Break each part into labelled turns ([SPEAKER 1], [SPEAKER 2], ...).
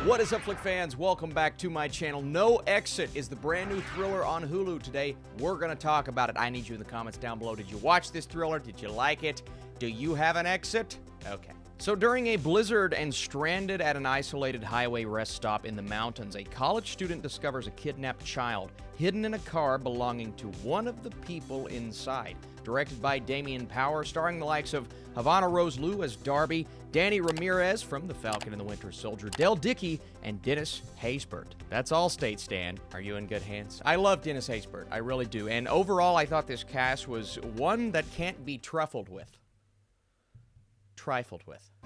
[SPEAKER 1] What is up, Flick fans? Welcome back to my channel. No Exit is the brand new thriller on Hulu. Today, we're going to talk about it. I need you in the comments down below. Did you watch this thriller? Did you like it? Do you have an exit? Okay. So during a blizzard and stranded at an isolated highway rest stop in the mountains, a college student discovers a kidnapped child hidden in a car belonging to one of the people inside. Directed by Damian Power, starring the likes of Havana Rose Liu as Darby, Danny Ramirez from The Falcon and the Winter Soldier, Del Dickey, and Dennis Haysbert. That's all, State Stand. Are you in good hands? I love Dennis Haysbert. I really do. And overall, I thought this cast was one that can't be trifled with.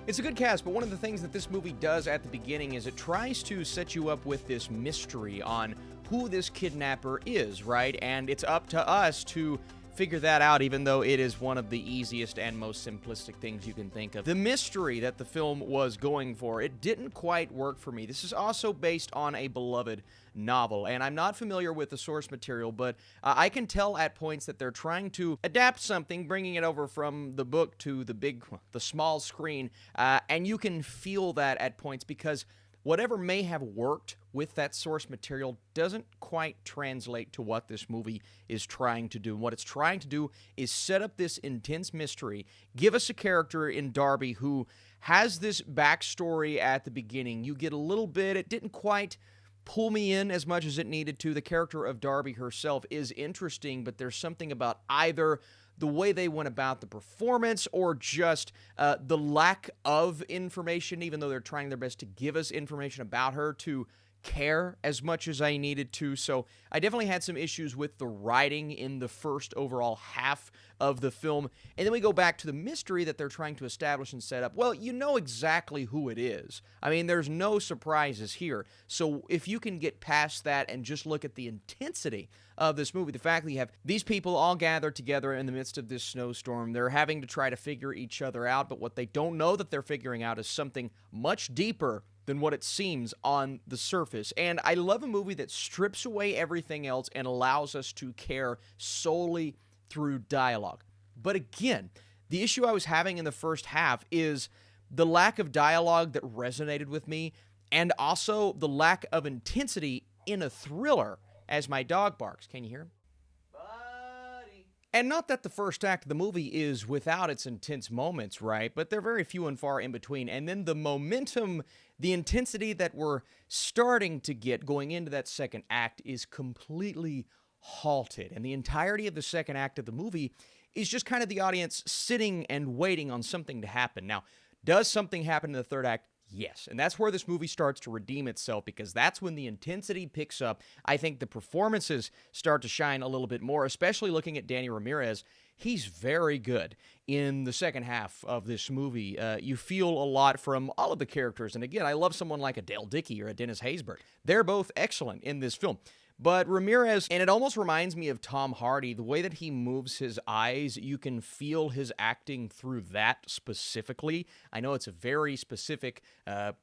[SPEAKER 1] It's a good cast, but one of the things that this movie does at the beginning is it tries to set you up with this mystery on who this kidnapper is, right? And it's up to us to figure that out, even though it is one of the easiest and most simplistic things you can think of. The mystery that the film was going for, it didn't quite work for me. This is also based on a beloved novel, and I'm not familiar with the source material, but I can tell at points that they're trying to adapt something, bringing it over from the book to the small screen, and you can feel that at points because whatever may have worked with that source material doesn't quite translate to what this movie is trying to do. And what it's trying to do is set up this intense mystery, give us a character in Darby who has this backstory at the beginning. You get a little bit, it didn't quite pull me in as much as it needed to. The character of Darby herself is interesting, but there's something about either the way they went about the performance or just the lack of information, even though they're trying their best to give us information about her, to care as much as I needed to. So I definitely had some issues with the writing in the first overall half of the film. And then we go back to the mystery that they're trying to establish and set up. Well, you know exactly who it is. I mean, there's no surprises here. So if you can get past that and just look at the intensity of this movie, the fact that you have these people all gathered together in the midst of this snowstorm, they're having to try to figure each other out, but what they don't know that they're figuring out is something much deeper than what it seems on the surface. And I love a movie that strips away everything else and allows us to care solely through dialogue. But again, the issue I was having in the first half is the lack of dialogue that resonated with me, and also the lack of intensity in a thriller as my dog barks. Can you hear him? And not that the first act of the movie is without its intense moments, right? But they're very few and far in between. And then the momentum, the intensity that we're starting to get going into that second act is completely halted. And the entirety of the second act of the movie is just kind of the audience sitting and waiting on something to happen. Now, does something happen in the third act? Yes, and that's where this movie starts to redeem itself, because that's when the intensity picks up. I think the performances start to shine a little bit more, especially looking at Danny Ramirez. He's very good in the second half of this movie. You feel a lot from all of the characters, and again, I love someone like a Del Dickey or a Dennis Haysbert. They're both excellent in this film. But Ramirez, and it almost reminds me of Tom Hardy, the way that he moves his eyes, you can feel his acting through that specifically. I know it's a very specific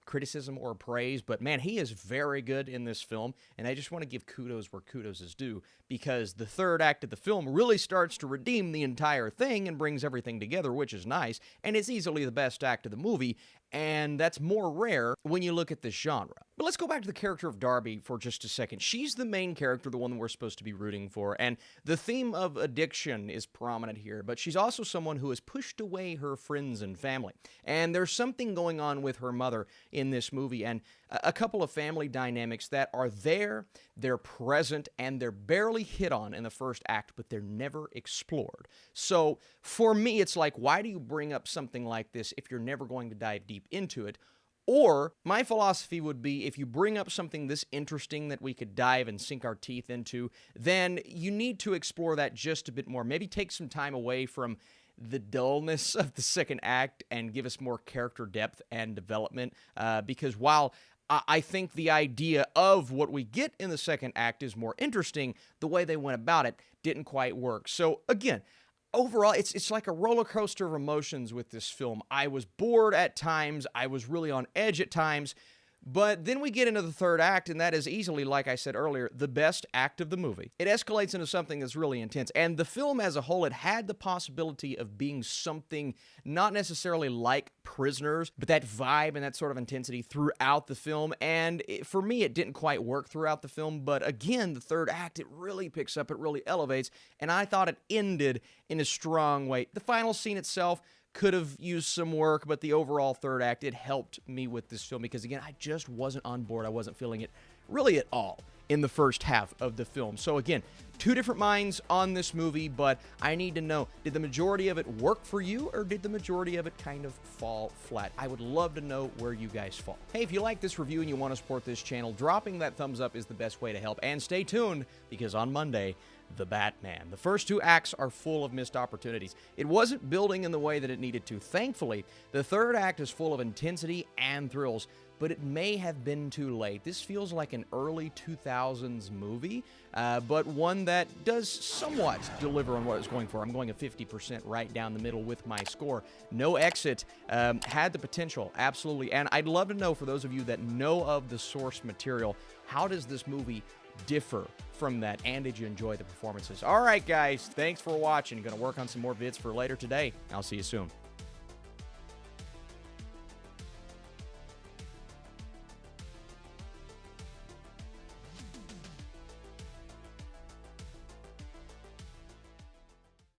[SPEAKER 1] criticism or praise, but man, he is very good in this film, and I just want to give kudos where kudos is due, because the third act of the film really starts to redeem the entire thing and brings everything together, which is nice, and it's easily the best act of the movie, and that's more rare when you look at this genre. But let's go back to the character of Darby for just a second. She's the main character, the one that we're supposed to be rooting for, and the theme of addiction is prominent here, but she's also someone who has pushed away her friends and family. And there's something going on with her mother in this movie, and a couple of family dynamics that are there, they're present, and they're barely hit on in the first act, but they're never explored. So for me, it's like, why do you bring up something like this if you're never going to dive deep into it? Or my philosophy would be, if you bring up something this interesting that we could dive and sink our teeth into, then you need to explore that just a bit more. Maybe take some time away from the dullness of the second act and give us more character depth and development, because while I think the idea of what we get in the second act is more interesting, the way they went about it didn't quite work. So again, overall, it's like a roller coaster of emotions with this film. I was bored at times, I was really on edge at times, But then we get into the third act, and that is easily, like I said earlier, the best act of the movie. It escalates into something that's really intense, and the film as a whole, it had the possibility of being something not necessarily like Prisoners, but that vibe and that sort of intensity throughout the film, and for me, it didn't quite work throughout the film, but again, the third act, it really picks up, it really elevates, and I thought it ended in a strong way. The final scene itself could have used some work, but the overall third act, it helped me with this film because, again, I just wasn't on board. I wasn't feeling it really at all in the first half of the film. So, again, two different minds on this movie, but I need to know, did the majority of it work for you, or did the majority of it kind of fall flat? I would love to know where you guys fall. Hey, if you like this review and you want to support this channel, dropping that thumbs up is the best way to help. And stay tuned, because on Monday, The Batman. The first two acts are full of missed opportunities. It wasn't building in the way that it needed to. Thankfully, the third act is full of intensity and thrills, but it may have been too late. This feels like an early 2000s movie, but one that does somewhat deliver on what it's going for. I'm going a 50% right down the middle with my score. No Exit had the potential, absolutely. And I'd love to know, for those of you that know of the source material, how does this movie differ from that, and did you enjoy the performances? All right, guys, thanks for watching. Going to work on some more vids for later today. I'll see you soon.